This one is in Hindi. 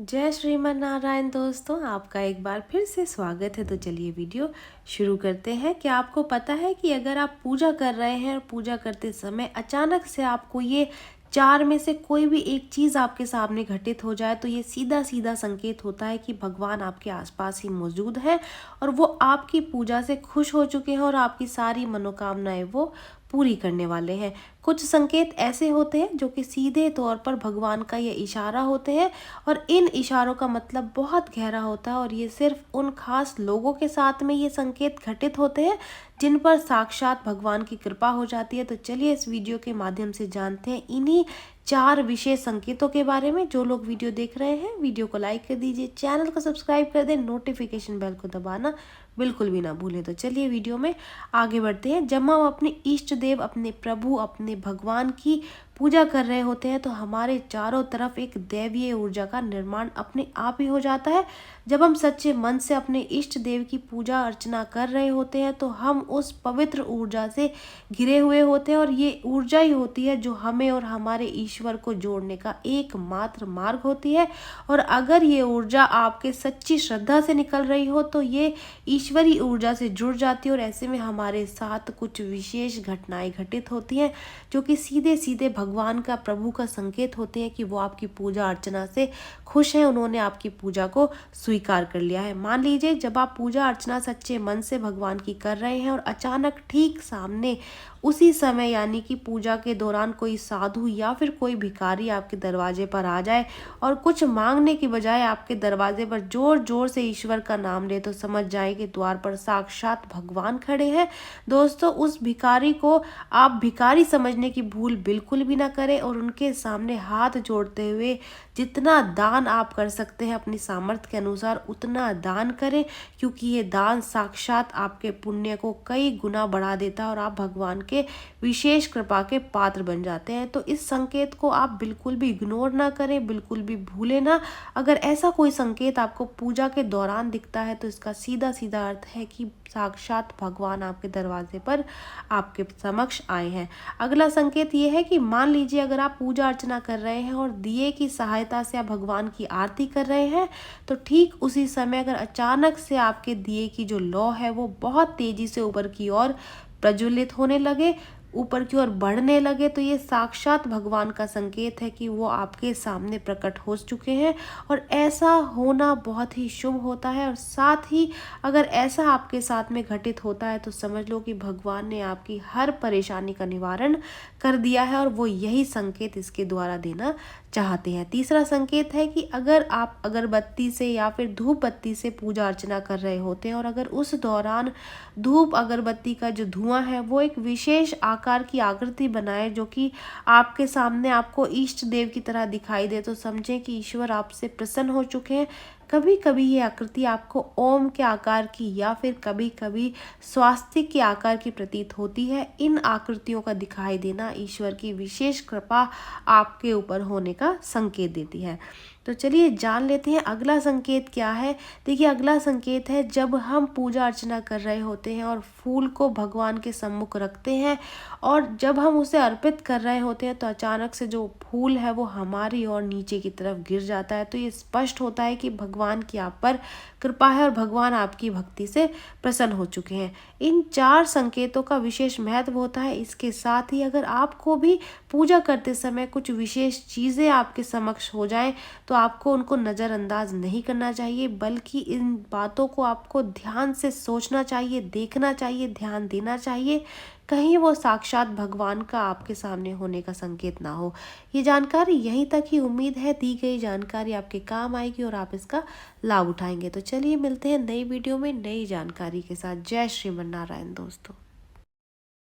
जय श्रीमन नारायण दोस्तों, आपका एक बार फिर से स्वागत है। तो चलिए वीडियो शुरू करते हैं। क्या आपको पता है कि अगर आप पूजा कर रहे हैं और पूजा करते समय अचानक से आपको ये चार में से कोई भी एक चीज़ आपके सामने घटित हो जाए, तो ये सीधा सीधा संकेत होता है कि भगवान आपके आसपास ही मौजूद हैं और वो आपकी पूजा से खुश हो चुके हैं और आपकी सारी मनोकामनाएं वो पूरी करने वाले हैं। कुछ संकेत ऐसे होते हैं जो कि सीधे तौर पर भगवान का ये इशारा होते हैं और इन इशारों का मतलब बहुत गहरा होता है और ये सिर्फ उन खास लोगों के साथ में ये संकेत घटित होते हैं जिन पर साक्षात भगवान की कृपा हो जाती है। तो चलिए इस वीडियो के माध्यम से जानते हैं इन्हीं चार विशेष संकेतों के बारे में। जो लोग वीडियो देख रहे हैं वीडियो को लाइक कर दीजिए, चैनल को सब्सक्राइब कर दें, नोटिफिकेशन बेल को दबाना बिल्कुल भी ना भूलें। तो चलिए वीडियो में आगे बढ़ते हैं। जब हम अपने इष्ट देव, अपने प्रभु, अपने भगवान की पूजा कर रहे होते हैं तो हमारे चारों तरफ एक दैवीय ऊर्जा का निर्माण अपने आप ही हो जाता है। जब हम सच्चे मन से अपने इष्ट देव की पूजा अर्चना कर रहे होते हैं तो हम उस पवित्र ऊर्जा से घिरे हुए होते हैं और ये ऊर्जा ही होती है जो हमें और हमारे ईश्वर को जोड़ने का एकमात्र मार्ग होती है। और अगर ये ऊर्जा आपके सच्ची श्रद्धा से निकल रही हो तो ये ईश्वरी ऊर्जा से जुड़ जाती है और ऐसे में हमारे साथ कुछ विशेष घटनाएं घटित होती हैं जो कि सीधे सीधे भगवान का, प्रभु का संकेत होते हैं कि वो आपकी पूजा अर्चना से खुश हैं, उन्होंने आपकी पूजा को स्वीकार कर लिया है। मान लीजिए जब आप पूजा अर्चना सच्चे मन से भगवान की कर रहे हैं और अचानक ठीक सामने उसी समय यानी कि पूजा के दौरान कोई साधु या फिर कोई भिखारी आपके दरवाजे पर आ जाए और कुछ मांगने की बजाय आपके दरवाजे पर जोर जोर से ईश्वर का नाम ले, तो समझ जाए कि द्वार पर साक्षात भगवान खड़े हैं। दोस्तों, उस भिखारी को आप भिखारी समझने की भूल बिल्कुल भी ना करें और उनके सामने हाथ जोड़ते हुए जितना दान आप कर सकते हैं अपनी सामर्थ्य के अनुसार उतना दान करें, क्योंकि ये दान साक्षात आपके पुण्य को कई गुना बढ़ा देता है और आप भगवान के विशेष कृपा के पात्र बन जाते हैं। तो इस संकेत को आप बिल्कुल भी इग्नोर ना करें, बिल्कुल भी भूलें ना। अगर ऐसा कोई संकेत आपको पूजा के दौरान दिखता है तो इसका सीधा सीधा अर्थ है कि साक्षात भगवान आपके दरवाजे पर आपके समक्ष आए हैं। अगला संकेत ये है कि मान लीजिए अगर आप पूजा अर्चना कर रहे हैं और दिए की सहायता से आप भगवान की आरती कर रहे हैं तो ठीक उसी समय अगर अचानक से आपके दिए की जो लौ है वो बहुत तेजी से ऊपर की ओर प्रज्वलित होने लगे, ऊपर की ओर बढ़ने लगे, तो ये साक्षात भगवान का संकेत है कि वो आपके सामने प्रकट हो चुके हैं और ऐसा होना बहुत ही शुभ होता है। और साथ ही अगर ऐसा आपके साथ में घटित होता है तो समझ लो कि भगवान ने आपकी हर परेशानी का निवारण कर दिया है और वो यही संकेत इसके द्वारा देना चाहते हैं। तीसरा संकेत है कि अगर आप अगरबत्ती से या फिर धूप बत्ती से पूजा अर्चना कर रहे होते हैं और अगर उस दौरान धूप अगरबत्ती का जो धुआं है वो एक विशेष आकार की आकृति बनाए जो कि आपके सामने आपको इष्ट देव की तरह दिखाई दे, तो समझें कि ईश्वर आपसे प्रसन्न हो चुके हैं। कभी कभी ये आकृति आपको ओम के आकार की या फिर कभी कभी स्वास्तिक के आकार की प्रतीत होती है। इन आकृतियों का दिखाई देना ईश्वर की विशेष कृपा आपके ऊपर होने का संकेत देती है। तो चलिए जान लेते हैं अगला संकेत क्या है। देखिए, अगला संकेत है जब हम पूजा अर्चना कर रहे होते हैं और फूल को भगवान के सम्मुख रखते हैं और जब हम उसे अर्पित कर रहे होते हैं तो अचानक से जो फूल है वो हमारी ओर नीचे की तरफ गिर जाता है, तो ये स्पष्ट होता है कि भगवान की आप पर कृपा है और भगवान आपकी भक्ति से प्रसन्न हो चुके हैं। इन चार संकेतों का विशेष महत्व होता है। इसके साथ ही अगर आपको भी पूजा करते समय कुछ विशेष चीज़ें आपके समक्ष हो जाएं तो आपको उनको नज़रअंदाज नहीं करना चाहिए, बल्कि इन बातों को आपको ध्यान से सोचना चाहिए, देखना चाहिए, ध्यान देना चाहिए, कहीं वो साक्षात भगवान का आपके सामने होने का संकेत ना हो। ये जानकारी यहीं तक ही। उम्मीद है दी गई जानकारी आपके काम आएगी और आप इसका लाभ उठाएंगे। तो चलिए मिलते हैं नई वीडियो में नई जानकारी के साथ। जय श्रीमन नारायण दोस्तों।